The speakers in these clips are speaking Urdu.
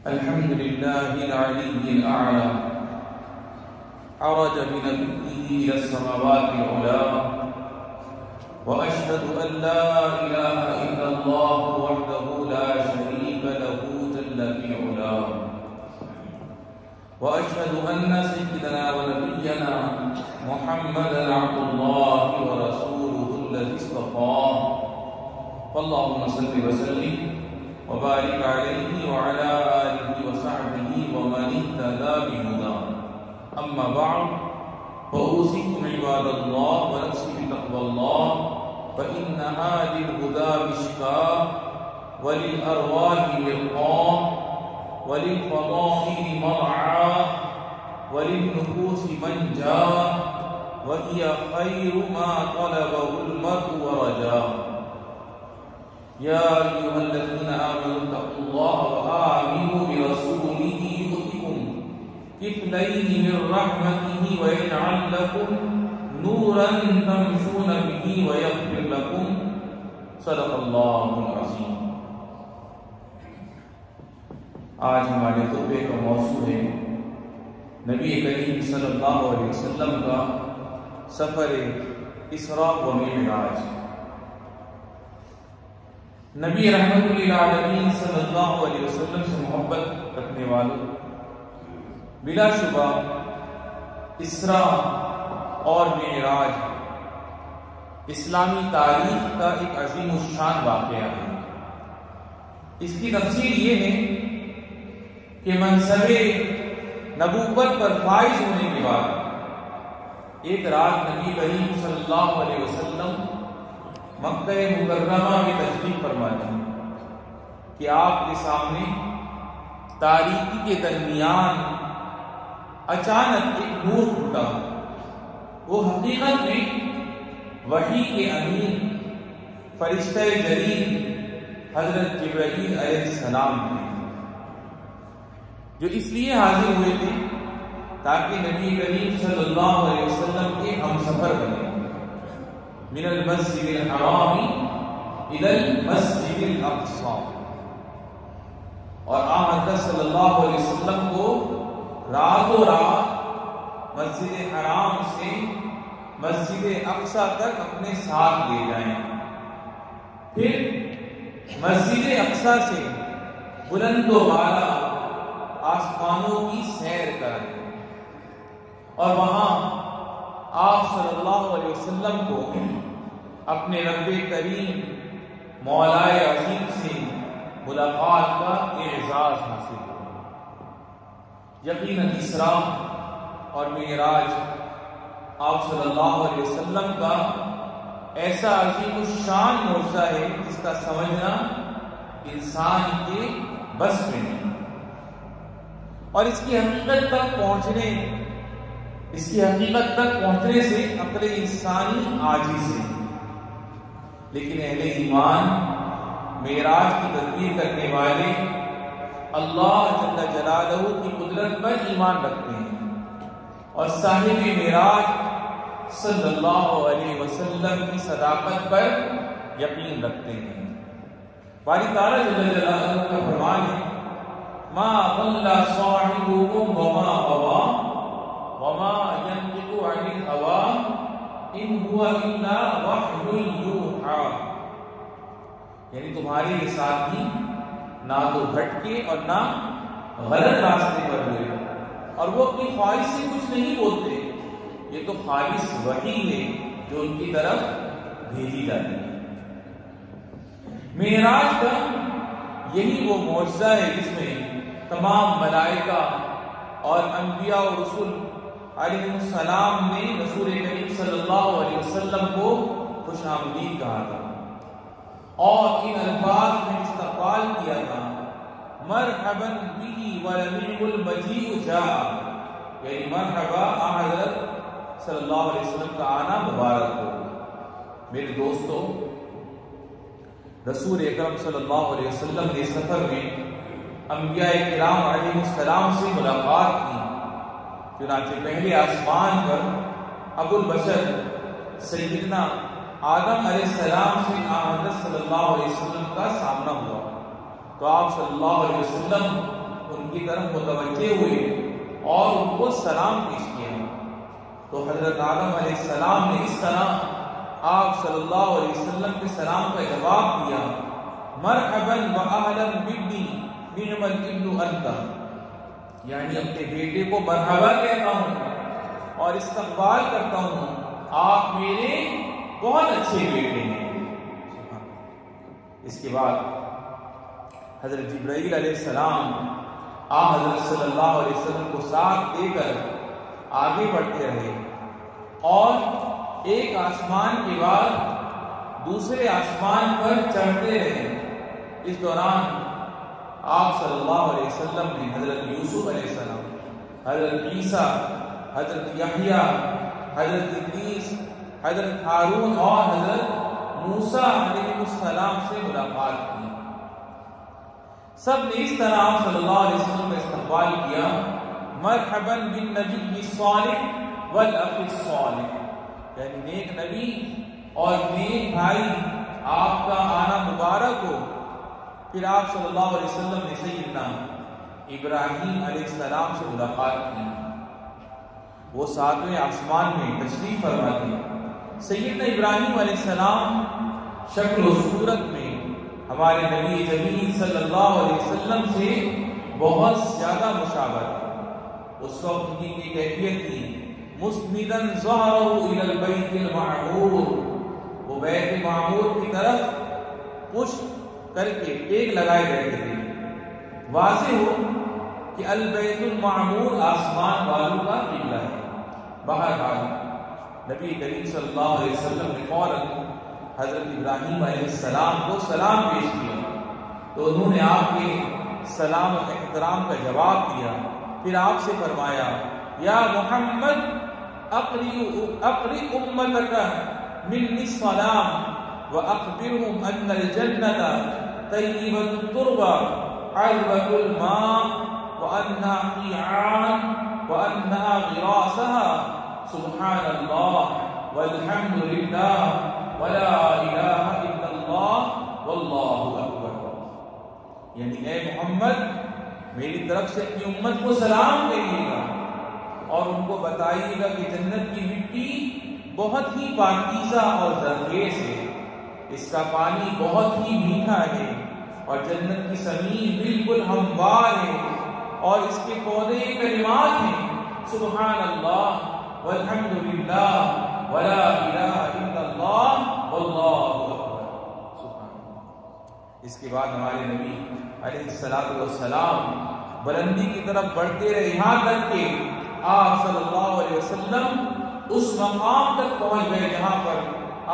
الحمد لله العلي الأعلى عرج بنبيه إلى السماوات العلى وأشهد أن لا إله إلا الله وحده لا شريك له جل في علاه وأشهد أن سيدنا ونبينا محمدا عبد الله ورسوله الذي اصطفاه فاللهم صل وسلم وبارك عليه وعلى آله وصحبه ومن اهتدى بهداه أما بعد فأوصيكم عباد الله ونفسي بتقوى الله فإن هذه الهدى مشكاة وللأرواح مرقاة وللفضائل مرعى وللنفوس منجاة وهي خير ما طلبه المرء ورجاه يا أيها الذين آمنوا اتقوا الله وآمنوا برسوله يؤتكم كفلين من رحمته ويجعل لكم نورا تمشون به ويغفر لكم صدق الله العظيم. آج ہمارے خطبے کا موضوع ہے نبی کریم صلی اللہ علیہ وسلم کا سفر اسراء و معراج. نبی رحمت للعالمین صلی اللہ علیہ وسلم سے محبت رکھنے والوں بلا شبہ اسراء اور معراج اسلامی تاریخ کا ایک عظیم الشان واقعہ ہے. اس کی تفسیر یہ ہے کہ منصب نبوت پر فائز ہونے کے بعد ایک رات نبی کریم صلی اللہ علیہ وسلم مکہ مکرمہ میں تشریف فرماتے ہیں کہ آپ کے سامنے تاریکی کے درمیان اچانک ایک نور پھوٹا. وہ حقیقت میں وحی کے امین فرشتہ جلیل حضرت جبرائیل علیہ السلام تھے، جو اس لیے حاضر ہوئے تھے تاکہ نبی کریم صلی اللہ علیہ وسلم کے ہم سفر بنے من المسجد الحرام الى المسجد الاقصى. اور آمد صلی اللہ علیہ وسلم کو راتوں رات مسجد حرام سے مسجد اقصی تک اپنے ساتھ لے جائیں، پھر مسجد اقصی سے بلند و بالا آسمانوں کی سیر کریں اور وہاں آپ صلی اللہ علیہ وسلم کو اپنے رب کریم مولائے عظیم سے ملاقات کا اعزاز حاصل ہو. یقیناً اسراء اور معراج آپ صلی اللہ علیہ وسلم کا ایسا عظیم الشان معجزہ ہے جس کا سمجھنا انسان کے بس میں نہیں، اور اس کی حقیقت تک پہنچنے سے عقل انسانی عاجز ہے. لیکن اہل ایمان معراج کی تدبیر کرنے والے اللہ جل جلالہ کی قدرت پر ایمان رکھتے ہیں اور صاحب معراج صلی اللہ علیہ وسلم کی صداقت پر یقین رکھتے ہیں. باری تعالیٰ جل جلالہ کا فرمان ہے ما ضل صاحبكم وما غوى وما ينطق عن الهوى ان هو الا وحی یوحی. یعنی تمہارے یہ ساتھی نہ تو بھٹکے اور نہ غلط راستے پر ہوئے، اور وہ اپنی خواہش سے کچھ نہیں بولتے، یہ تو خالص وحی ہے جو ان کی طرف بھیجی جاتی ہے. معراج کا یہی وہ معجزہ ہے جس میں تمام ملائکہ اور انبیاء و رسول علیہ السلام نے رسول کریم صلی اللہ علیہ وسلم کو خوش آمدید کہا تھا اور ان الفاظ میں استقبال کیا تھا مرحبا بی ونعم المجیء جاء، یعنی مرحبا حضرت صلی اللہ علیہ وسلم کا آنا مبارک ہو. میرے دوستو، رسول اکرم صلی اللہ علیہ وسلم نے سفر میں انبیاء کرام علیہ السلام سے ملاقات کی. چنانچہ پہلے آسمان پر ابو البشر سیدنا آدم علیہ السلام سے حضرت صلی اللہ علیہ وسلم کا سامنا ہوا تو آپ صلی اللہ علیہ وسلم ان کی طرف متوجہ ہوئے اور ان کو سلام پیش کیا. تو حضرت آدم علیہ السلام نے اس طرح آپ صلی اللہ علیہ وسلم کے سلام کا جواب دیا, مرحبا واہلا بابنی نعم الابن انت, یعنی اپنے بیٹے کو مرحبا کہتا ہوں اور استقبال کرتا ہوں, آپ میرے بہت اچھے بیٹے ہیں. اس کے بعد حضرت جبرائیل علیہ السلام حضرت صلی اللہ علیہ وسلم کو ساتھ دے کر آگے بڑھتے رہے اور ایک آسمان کے بعد دوسرے آسمان پر چڑھتے رہے. اس دوران آپ صلی اللہ علیہ وسلم نے حضرت یوسف علیہ السلام, حضرت عیسیٰ, حضرت یحییٰ, حضرت ادریس, حضرت ہارون اور حضرت موسیٰ علیہ السلام سے ملاقات کی. سب نے اس طرح آپ صلی اللہ علیہ وسلم کا استقبال کیا, مرحبا بالنبی الصالح والاخ الصالح, یعنی نیک نبی اور نیک بھائی آپ کا آنا مبارک ہو. پھر آپ صلی اللہ علیہ وسلم نے سیدنا ابراہیم علیہ السلام سے ملاقات کی. وہ ساتویں آسمان میں تشریف فرما تھے. سیدنا ابراہیم علیہ السلام شکل و صورت میں ہمارے نبی جمیل صلی اللہ علیہ وسلم سے بہت زیادہ مشابہ تھے. اس وقت ان کی کیفیت تھی مسندن ظہرہ الی البیت المعمور, وہ بیت معمور کی طرف پشت کر کے ٹیک لگائے بیٹھے تھے. واضح ہو کہ البیت المعمور آسمان والوں کا قبلہ ہے. بہرحال نبی کریم صلی اللہ علیہ وسلم نے فوراً حضرت ابراہیم علیہ السلام کو سلام پیش کیا تو انہوں نے آپ کے سلام و احترام کا جواب دیا. پھر آپ سے فرمایا, یا محمد اقری امتک منی السلام واخبرهم ان الجنة طیبۃ التربہ عذبۃ الماء وانها قیعان وانها غراسها سبحان اللہ والحمد للہ ولا الہ الا اللہ واللہ اکبر. یعنی اے محمد میری طرف سے اپنی امت کو سلام کہیے گا اور ان کو بتائیے گا کہ جنت کی مٹی بہت ہی پاکیزہ اور زرخیز ہے, اس کا پانی بہت ہی میٹھا ہے اور جنت کی زمین بالکل ہموار ہے اور اس کے پودے کلمات ہیں سبحان اللہ والحمد للہ ولا الہ الا اللہ واللہ اکبر. سبحان اللہ. اس کے بعد ہمارے نبی علیہ الصلوۃ والسلام بلندی کی طرف بڑھتے رہے یہاں تک کہ آپ صلی اللہ علیہ وسلم اس مقام تک پہنچ گئے جہاں پر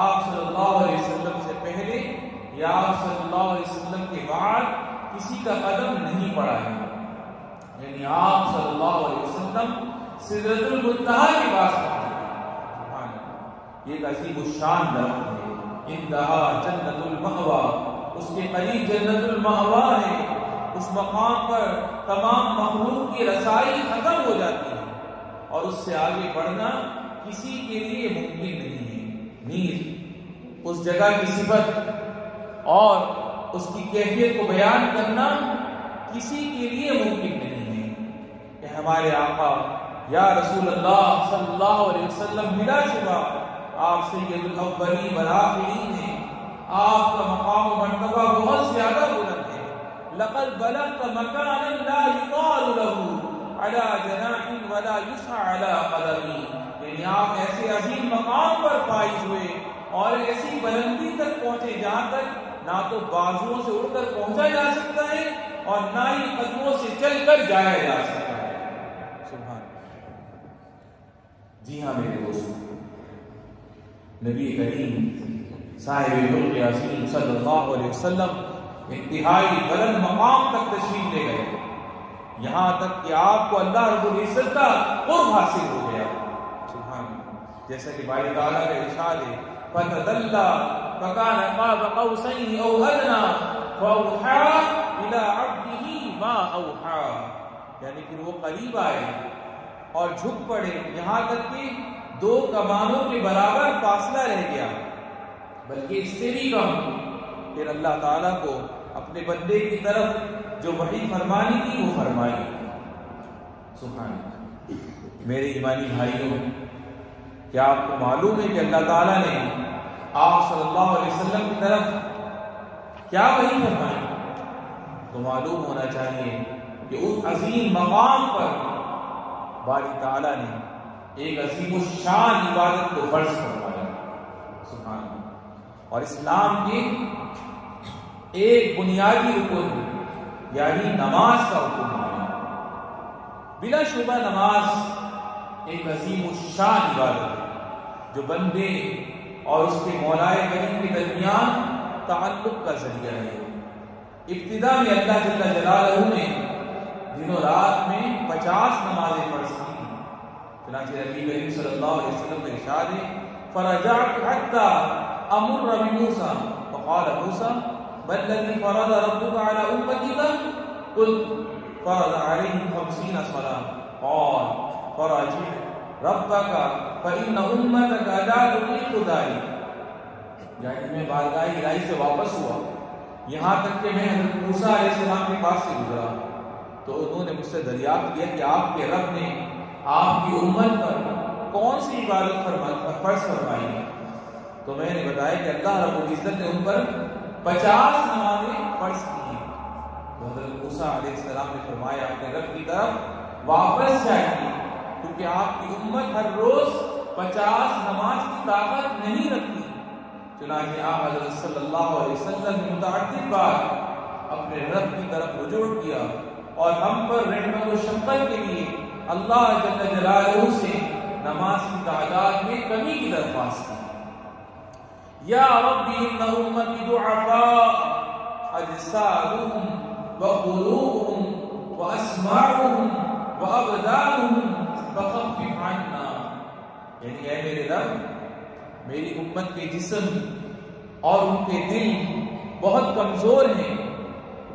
آپ صلی اللہ علیہ وسلم سے پہلے یا آپ صلی اللہ علیہ وسلم کے بعد کسی کا قدم نہیں پڑا ہے. یعنی آپ صلی اللہ علیہ وسلم سدرۃ المنتہا کے پاس پہنچے. یہ ایک عظیم الشان درخت ہے. انتہا جنت المأوا, اس کے قریب جنت المأوا ہے. اس مقام پر تمام مخلوق کی رسائی ختم ہو جاتی ہے اور اس سے آگے بڑھنا کسی کے لیے ممکن نہیں ہے. نیز اس جگہ کی صفت اور اس کی کیفیت کو بیان کرنا کسی کے لیے ممکن نہیں ہے کہ ہمارے آقا یا رسول اللہ صلی اللہ علیہ وسلم بلا شبہ آپ سید الاولین والآخرین ہیں. آپ کا مقام و مرتبہ بہت زیادہ بلند ہے. لقد بلغت مکانا لا یقال له على جناح ولا یسعى على قدم, یعنی آپ ایسے عظیم مقام پر فائز ہوئے اور ایسی بلندی تک پہنچے جہاں تک نہ تو بازوؤں سے اڑ کر پہنچا جا سکتا ہے اور نہ ہی قدموں سے چل کر جایا جا سکتا ہے. سبحان. جی ہاں میرے دوستو, نبی کریم صاحب ملک عظیم صلی اللہ علیہ وسلم انتہائی بلند مقام تک تشریف لے گئے یہاں تک کہ آپ کو اللہ رب العزت کا قرب حاصل ہو گیا. سبحان. جیسا کہ باری تعالیٰ کا ارشاد ہے, فَتَدَلَّى فَكَانَ قَابَ قَوْسَيْنِ أَوْ أَدْنَىٰ فَأَوْحَىٰ إِلَىٰ عَبْدِهِ مَا أَوْحَىٰ, یعنی پھر وہ قریب آئے اور جھک پڑے یہاں تک کہ 2 کمانوں کے برابر فاصلہ رہ گیا. بلکہ اس سے بھی کم پھر اللہ تعالیٰ کو اپنے بندے کی طرف جو وحی فرمانی تھی وہ فرمائی. سبحان اللہ. میرے ایمانی بھائیوں، کیا آپ کو معلوم ہے کہ اللہ تعالیٰ نے آپ صلی اللہ علیہ وسلم کی طرف کیا وحی فرمائی؟ تو معلوم ہونا چاہیے کہ اس عظیم مقام پر باری تعالیٰ نے ایک عظیم الشان عبادت کو فرض فرمایا. سبحان اللہ. اور اسلام کے ایک بنیادی رکن یعنی نماز کا حکم ہے. بلا شبہ نماز ایک عظیم الشان عبادت ہے جو بندے اور اس کے مولائے کریم کے درمیان تعلق کا ذریعہ ہے. ابتدا میں اللہ جل جلالہ نے دنوں رات میں 50 نمازیں فرض کی. چنانچہ نبی کریم صلی اللہ علیہ وسلم نے ارشاد ہے فرجعت حتى امر بموسى فقال موسى ما الذي فرض ربك على امتك قلت فرض عليهم 50 صلاة قال فرجع ربك فإن امتك لا تطيق ذلك. یعنی میں بارگاہ الہی سے واپس ہوا یہاں تک کہ میں حضرت موسیٰ علیہ السلام کے پاس سے گزرا تو انہوں نے مجھ سے دریافت کیا کہ آپ کے رب نے آپ کی امت پر کون سی عبادت فرض فرمائی ہے. تو میں نے بتایا کہ اللہ رب العزت نے ان پر 50 نمازیں فرض کی ہیں. تو حضرت موسیٰ علیہ السلام نے فرمایا اپنے رب کی طرف واپس جائیے کیونکہ آپ کی امت ہر روز 50 نماز کی طاقت نہیں رکھتی. چنانچہ آپ حضرت صلی اللہ علیہ وسلم نے متعدد بار اپنے رب کی طرف رجوع کیا اور ہم پر رحمت و شفقت کے لیے اللہ جل جلالہ سے نماز کی تعداد میں کمی کی درخواست کی. یا رب ان امتی ضعفاء اجسادهم وقلوبهم واسماعهم وابدانهم فخفف عنا. یعنی اے میرے رب میری امت کے جسم اور ان کے دل بہت کمزور ہیں،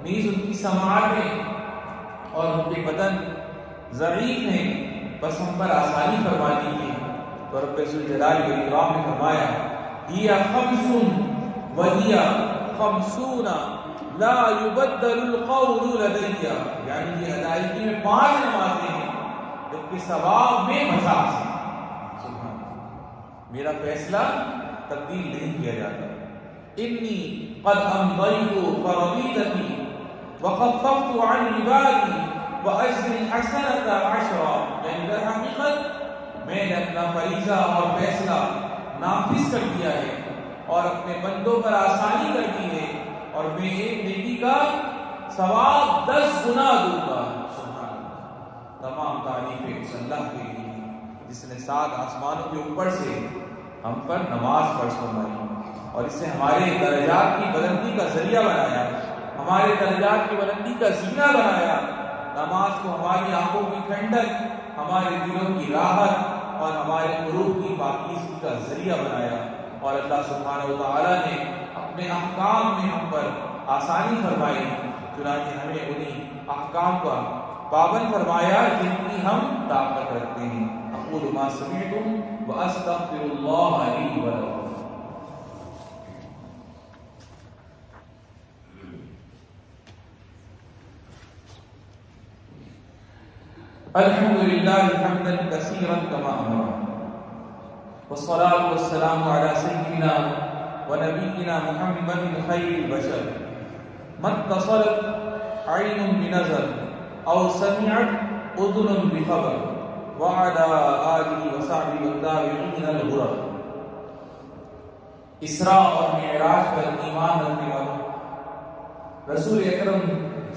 نیز ان کی سماعتیں اور ان کے بدن ضعیف ہیں، بس ہم پر آسانی فرما دیجیے. تو رب ذوالجلال والاکرام نے فرمایا ہی خمس وہی 50 لا يبدل القول لدی. یعنی یہ ادائیگی میں 5 نمازیں ہیں جبکہ ثواب میں 50 ہیں. میرا فیصلہ تبدیل نہیں کیا جاتا. انی قد امضیت فرضیدتی وخففت عن عبادی واجزی الحسنۃ 10. یعنی در حقیقت میں نے اپنا فریضہ اور فیصلہ نافذ کر دیا ہے اور اپنے بندوں پر آسانی کر دی ہے اور میں ایک نیکی کا ثواب 10 گنا دوں گا. سبحان اللہ. تمام تعریفیں اس اللہ کے لیے جس نے 7 آسمانوں کے اوپر سے ہم پر نماز فرض فرمائی اور اس سے ہمارے درجات کی بلندی کا ذریعہ بنایا، ہمارے درجات کی بلندی کا زینہ بنایا. نماز کو ہماری آنکھوں کی ٹھنڈک، ہمارے دلوں کی راحت اور ہمارے قلوب کی پاکیزگی کا ذریعہ بنایا. اور اللہ سبحانہ و تعالیٰ نے اپنے احکام میں ہم پر آسانی فرمائی. چنانچہ ہمیں انہی احکام کا پابند فرمایا جن کی ہم طاقت رکھتے ہیں. اقول ما سمعتم واستغفر اللہ لی ولکم. الحمد للہ حمدا کثیرا کما امر والصلاة والسلام على سيدنا ونبينا محمد خير البشر ما اتصلت عين بنظر او سمعت اذن بخبر وعلى آله وصحبه والتابعين الغرر. اسراء اور معراج پر ایمان رکھنے والوں، رسول اکرم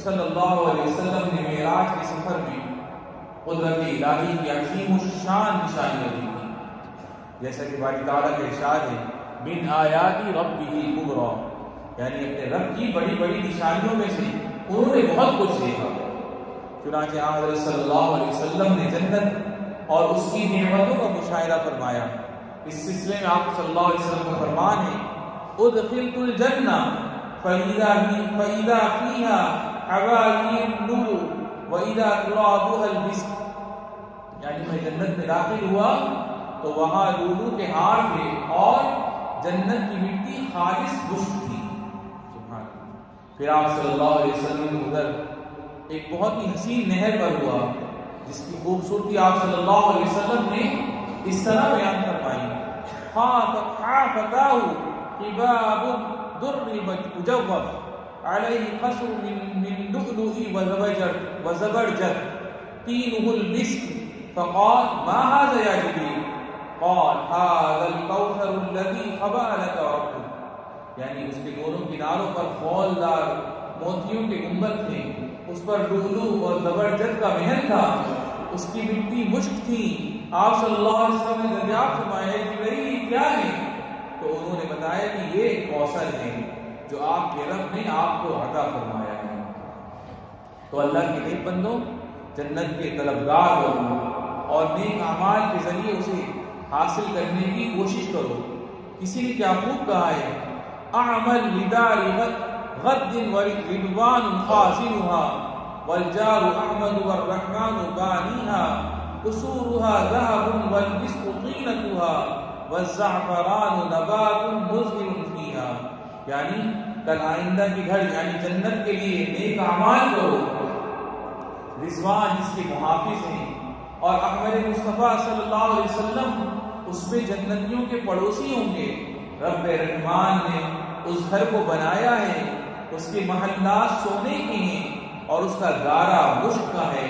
صلی اللہ علیہ وسلم نے معراج کے سفر میں قدرت الہی کی عظیم الشان نشانیاں دی تھی. جیسا کہ باری تعالیٰ کا ارشاد ہے من آیات ربہ الکبریٰ، یعنی اپنے رب کی بڑی بڑی نشانیوں میں سے انہوں نے بہت کچھ دیکھا. چنانچہ حضرت صلی اللہ علیہ وسلم نے جنت اور اس کی نعمتوں کا مشاہدہ فرمایا. اس سلسلے میں آپ صلی اللہ علیہ وسلم کا فرمان ہے ادخلت الجنہ فإذا فيها حوالي النور وإذا ترابها المسك. یعنی میں جنت میں داخل ہوا تو وہاں لولو کے ہار تھے اور جنت کی مٹی خالص مشک تھی. سبحان اللہ. پھر آپ صلی اللہ علیہ وسلم کے ادھر ایک بہت ہی حسین نہر پر ہوا جس کی خوبصورتی آپ صلی اللہ علیہ وسلم نے اس طرح بیان فرمائی: حافتاه قباب در مجوف عليه قصر من لؤلؤ وزبرجد طينه المسك. فقال: ما هذا يا جبريل؟ قال: هذا الكوثر الذي خبأ لك ربك. یعنی اس کے دونوں کناروں پر خولدار موتیوں کے گنبد تھے، اس پر لؤلؤ اور زبرجد کا محل تھا، اس کی مٹی مشک تھی. آپ صلی اللہ علیہ وسلم نے دریافت فرمایا: جبرائیل یہ کیا ہے؟ تو انہوں نے بتایا کہ یہ کوثر ہے جو آپ کے رب نے آپ کو عطا فرمایا ہے. تو اللہ کے نیک بندوں، جنت کے طلبگار بنو اور نیک اعمال کے ذریعے اسے حاصل کرنے کی کوشش کرو. کسی نے کیا خوب کہا ہے: اعمل لدار غد ورضوان خازنها والجار احمد والرحمن بانيها قصورها ذهب والمسك طينتها والزعفران نبات مزهر فيها. یعنی کل آئندہ کے گھر یعنی جنت کے لیے نیک اعمال کرو. رضوان جس کے محافظ ہیں اور احمد مصطفیٰ صلی اللہ علیہ وسلم اس میں جنتیوں کے پڑوسی ہوں گے. رب رحمان نے اس گھر کو بنایا ہے، اس کے محلات سونے کے ہیں اور اس کا گارا مشک کا ہے،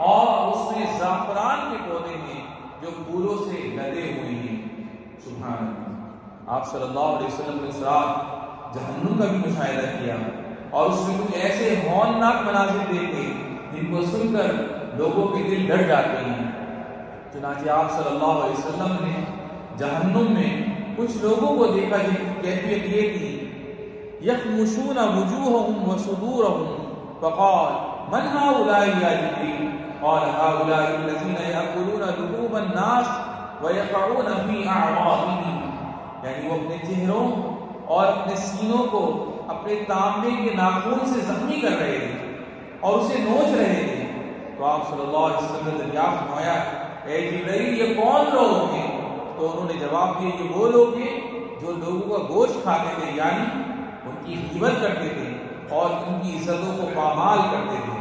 اور اس میں زعفران کے پودے ہیں جو پھولوں سے لدے ہوئے ہیں. سبحان اللہ. آپ صلی اللہ علیہ وسلم نے اس رات جہنم کا بھی مشاہدہ کیا اور اس میں کچھ ایسے ہولناک مناظر دیکھے جن کو سن کر لوگوں کے دل ڈر جاتے ہیں. چنانچہ آپ صلی اللہ علیہ وسلم نے جہنم میں کچھ لوگوں کو دیکھا جن کی کیفیت یہ تھی: یخمشون وجوہہم وصدورہم. فقال: من هؤلاء یا جبریل؟ قال: هؤلاء الذین یأکلون لحوم الناس ویقعون فی اعراضهم. یعنی وہ اپنے چہروں اور اپنے سینوں کو اپنے تانبے کے ناخن سے زخمی کر رہے تھے اور اسے نوچ رہے تھے. تو آپ صلی اللہ علیہ وسلم نے دریافت فرمایا: اے جبرائیل یہ کون لوگ ہیں؟ تو انہوں نے جواب دیا: یہ وہ لوگ ہیں جو لوگوں کا گوشت کھاتے تھے، یعنی ان کی غیبت کرتے تھے اور ان کی عزتوں کو پامال کرتے تھے.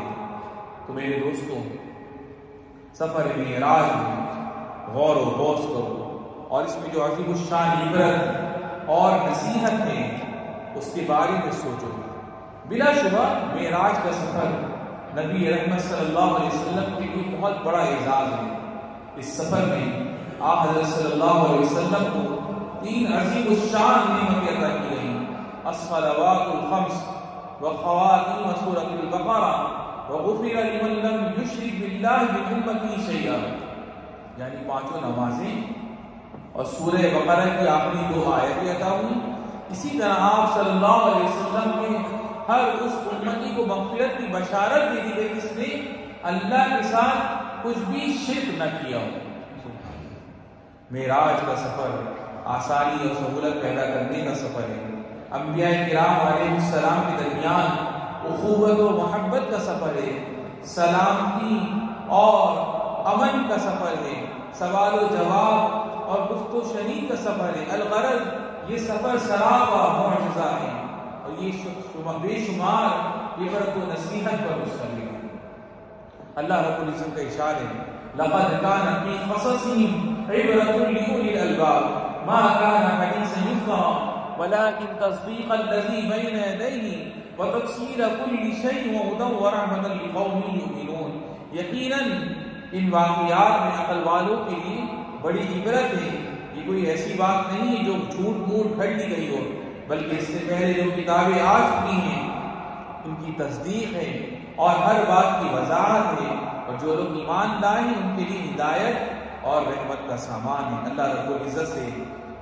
تو میرے دوستوں، سفر معراج میں غور و غوص کرو اور اس میں جو عظیم الشان عبرت اور نصیحت ہے اس کے بارے میں سوچو. بلا شبہ معراج کا سفر نبی رحمت صلی اللہ علیہ وسلم کے لیے بہت بڑا اعزاز ہے. اس سفر میں آپ حضرت صلی اللہ علیہ وسلم کو 3 عظیم الشان نعمتیں عطا کی گئیں: الصلوات الخمس وخواتیم سورۃ البقرہ وغفر لمن لم یشرک باللہ بامتی شیئا. یعنی 5 نمازیں اور سورہ بقرہ کی آخری 2 آیتیں عطا ہوئی. اسی طرح آپ صلی اللہ علیہ وسلم کے ہر اس امتی کو مغفرت کی بشارت دے دی گئی جس نے اللہ کے ساتھ کچھ بھی شرک نہ کیا ہو. معراج کا سفر آسانی اور سہولت پیدا کرنے کا سفر ہے. انبیاء کرام علیہ السلام کے درمیان اخوت و محبت کا سفر ہے. سلامتی اور امن کا سفر ہے. سوال و جواب اور گفت و شنید کا سفر ہے. الغرض یہ سفر سراپا معجزہ ہے اور یہ بے شمار عبرت و نصیحت پر مشتمل ہے. اللہ رب العزت کا ارشاد ہے: لقد كان في قصصهم عبرة لأولي الألباب ما كان حديثا يفترى ولكن تصديق الذي بين يديه وتفصيل كل شيء وهدى ورحمة لقوم يؤمنون. یقیناً ان واقعات میں عقل والوں کے لیے بڑی عبرت ہے. یہ کوئی ایسی بات نہیں ہے جو جھوٹ موٹ گھڑ دی گئی ہو، بلکہ اس سے پہلے جو کتابیں آ چکی ہیں ان کی تصدیق ہے اور ہر بات کی وضاحت ہے، اور جو لوگ ایمان لائے ہیں ان کے لیے ہدایت اور رحمت کا سامان ہے. اللہ رب العزت سے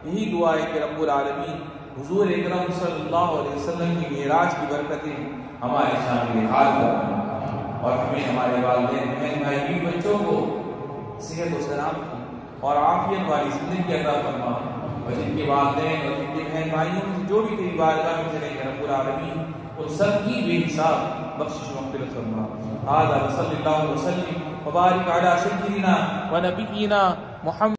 یہی دعا ہے کہ رب العالمین حضور اکرم صلی اللہ علیہ وسلم کی معراج کی برکتیں ہمارے شامل حال کریں اور ہمیں ہمارے والدین بہن بھائی بیوی بچوں کو صحت و سلامتی اور عافیت والی زندگی عطا فرما، اور جن کے والدین اور جن کے بہن بھائیوں میں جو بھی تیری بارگاہ میں چلے گئے رب العالمین ان سب کی بے حساب بخشش و مغفرت فرما. هذا وصلی اللہ وسلم وبارک علی سیدنا و نبینا محمد